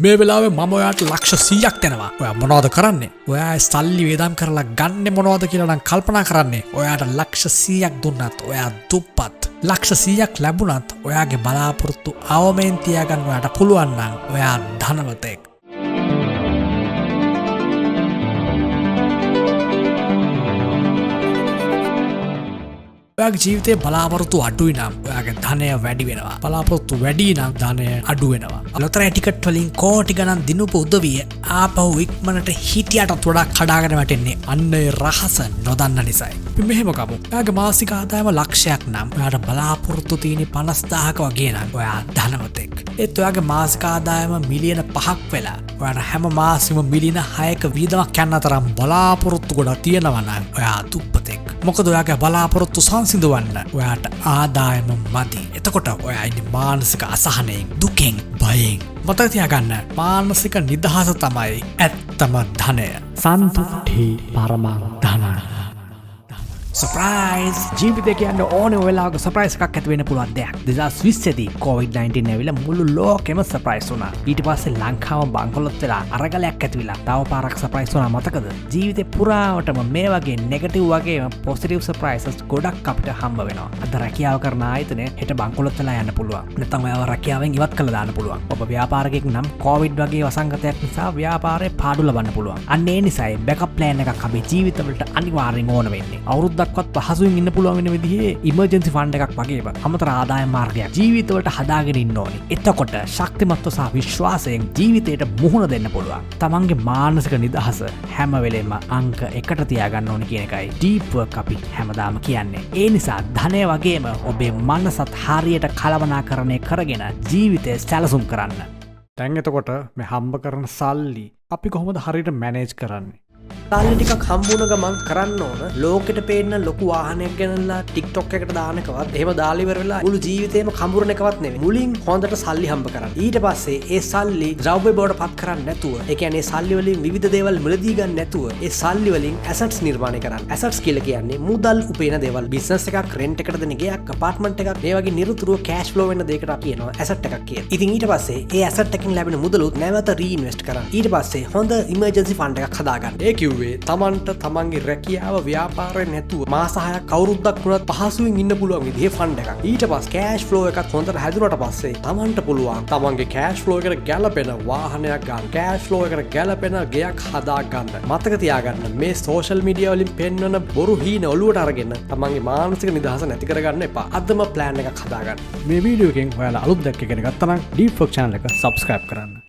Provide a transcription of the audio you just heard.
මේ වෙලාවේ මම ඔයාට ලක්ෂ 100ක් දෙනවා. ඔයා මොනවද කරන්නේ? ඔයා සල්ලි වේදම් කරලා ගන්නෙ මොනවද කියලා නම් කල්පනා කරන්නේ. ඔයාට ලක්ෂ 100ක් දුන්නත් ඔයා දුප්පත්. ලක්ෂ 100ක් ලැබුණත් ඔයාගේ බලාපොරොත්තු අවමෙන් තියාගන්න ඔයාට පුළුවන් නම් ඔයා ධනවතෙක්. ඔයාගේ ජීවිතේ බලාපොරොත්තු අඩුයි නම් ඔයාගේ ධනය වැඩි වෙනවා. බලාපොරොත්තු වැඩි නම් ධනය අඩු වෙනවා. ලොතරැයි ටිකට් වලින් කෝටි ගණන් දිනුපු උදවිය ආපහු ඉක්මනට හිටියටත් වඩා කඩාගෙන වැටෙන්නේ අන්න ඒ රහස නොදන්න නිසායි. අපි මෙහෙම ගමු. ඔයාගේ මාසික ආදායම ලක්ෂයක් නම් ඔයාට බලාපොරොත්තු තියෙන්නේ 50000ක වගේ නම් ඔයා ධනවතෙක්. ඒත් ඔයාගේ මාසික ආදායම මිලියන 5ක් වෙලා ඔයාට හැම මාසෙම මිලියන 6ක වියදමක් යන තරම් බලාපොරොත්තු ගොඩක් තියෙනවා නම් ඔයා දුප්පතෙක්. මොකද ඔයාගේ බලාපොරොත්තු සංසිඳවන්න ඔයාට ආදායම මදි. එතකොට ඔයා ඉන්නේ මානසික අසහනයෙන්, දුකෙන්, බයෙන්. මතක තියාගන්න මානසික නිදහස තමයි ඇත්තම ධනය. සන්තුට්ඨි පරමං ධනං. සර්ප්‍රයිස්! ජීවිතේ කියන්නේ ඕනේ වෙලාවක සර්ප්‍රයිස් එකක් ඇති වෙන්න පුළුවන් දෙයක්. 2020 දී COVID-19 ඇවිල්ලා මුළු ලෝකෙම සර්ප්‍රයිස් වුණා. ඊට පස්සේ ලංකාව බංකොලොත් වෙලා අරගලයක් ඇති වෙලා තව පාරක් සර්ප්‍රයිස් වුණා. මතකද? ජීවිතේ පුරාවටම මේ වගේ නෙගටිව් වගේම පොසිටිව් සර්ප්‍රයිසස් ගොඩක් අපිට හම්බ වෙනවා. අද රැකියාව කරන ආයතනය හෙට බංකොලොත් වෙලා යන්න පුළුවන්. නැත්නම් ඔයාව රැකියාවෙන් ඉවත් කළා දාන්න පුළුවන්. ඔබ ව්‍යාපාරිකයෙක් නම් COVID වගේ වසංගතයක් නිසා ව්‍යාපාරේ පාඩු ලබන්න පුළුවන්. අන්න ඒ නිසායි බෑකප් ප්ලෑන් එකක් අපේ ජීවිතවලට අනිවාර්යෙන් ඕන වෙන්නේ. අවුරුද්දක්වත් පහසුවෙන් ඉන්න පුළුවන් වෙන විදිහේ ඉමර්ජන්සි ෆන්ඩ් එකක් වගේම අමතර ආදායම් මාර්ගයක් ජීවිතවලට හදාගෙන ඉන්න ඕනේ. එතකොට ශක්තිමත්ව සහ විශ්වාසයෙන් ජීවිතයට මුහුණ දෙන්න පුළුවන්. තමන්ගේ මානසික නිදහස හැම වෙලේම අංක 1ට තියාගන්න ඕනේ කියන එකයි ඩීප් වර්ක් අපි හැමදාම කියන්නේ. ඒ නිසා ධනය වගේම ඔබේ මනසත් හරියට කළමනාකරණය කරගෙන ජීවිතය සැලසුම් කරන්න. දැන් එතකොට මේ හම්බ කරන සල්ලි අපි කොහොමද හරියට මැනේජ් කරන්නේ? සල්ලි ටිකක් හම්බුන ගමන් කරන්න ඕන ලෝකෙට පේන්න ලොකු වාහනයක් ගෙනල්ලා TikTok එකට දාන එකවත් එහෙම දාලා ඉවර වෙලා මුළු ජීවිතේම කඹරන එකවත් නෙවෙයි. මුලින් හොඳට සල්ලි හම්බ කරන්න. ඊට පස්සේ ඒ සල්ලි ද්‍රව්‍ය බවට පත් කරන්න නැතුව, ඒ කියන්නේ සල්ලි වලින් විවිධ දේවල් මිලදී ගන්න නැතුව, ඒ සල්ලි වලින් ඇසට්ස් නිර්මාණය කරන්න. ඇසට්ස් කියලා කියන්නේ මුදල් උපයන දේවල්. බිස්නස් එකක්, රෙන්ට් එකට දෙන ගෙයක්, අපාර්ට්මන්ට් එකක්, මේ වගේ නිරතුරුව කෑෂ් ෆ්ලෝ වෙන දෙයකට අපි කියනවා ඇසට් එකක් කියලා. ඉතින් ඊට පස්සේ ඒ ඇසට් එකෙන් ලැබෙන මුදලුත් නැවත රීඉන්වෙස්ට් කරන්න. ඊට පස්සේ හොඳ ඉමර්ජන්සි ෆන්ඩ් එකක් හදාගන්න. ඒ කිව්වේ තමන්ට තමන්ගේ රැකියාව ව්‍යාපාරය නැතුව මාස 6ක් අවුරුද්දක් වුණත් පහසුවෙන් ඉන්න පුළුවන් විදිහේ ෆන්ඩ් එකක්. ඊට පස්සේ කෑෂ් ෆ්ලෝ එකත් හොඳට හැදුනට පස්සේ තමන්ට පුළුවන් තමන්ගේ කෑෂ් ෆ්ලෝ එකට ගැලපෙන වාහනයක් ගන්න, කෑෂ් ෆ්ලෝ එකට ගැලපෙන ගෙයක් හදා ගන්න. මතක තියාගන්න මේ සෝෂල් මීඩියා වලින් පෙන්වන බොරු හීන ඔලුවට අරගෙන තමන්ගේ මානසික නිදහස නැති කරගන්න එපා. අදම ප්ලෑන් එකක් හදාගන්න. මේ වීඩියෝ එකෙන් ඔයාලා අලුත් දැක්ක කෙනෙක් ගත්තා නම් ඩීප් වර්ක් channel එක subscribe කරන්න.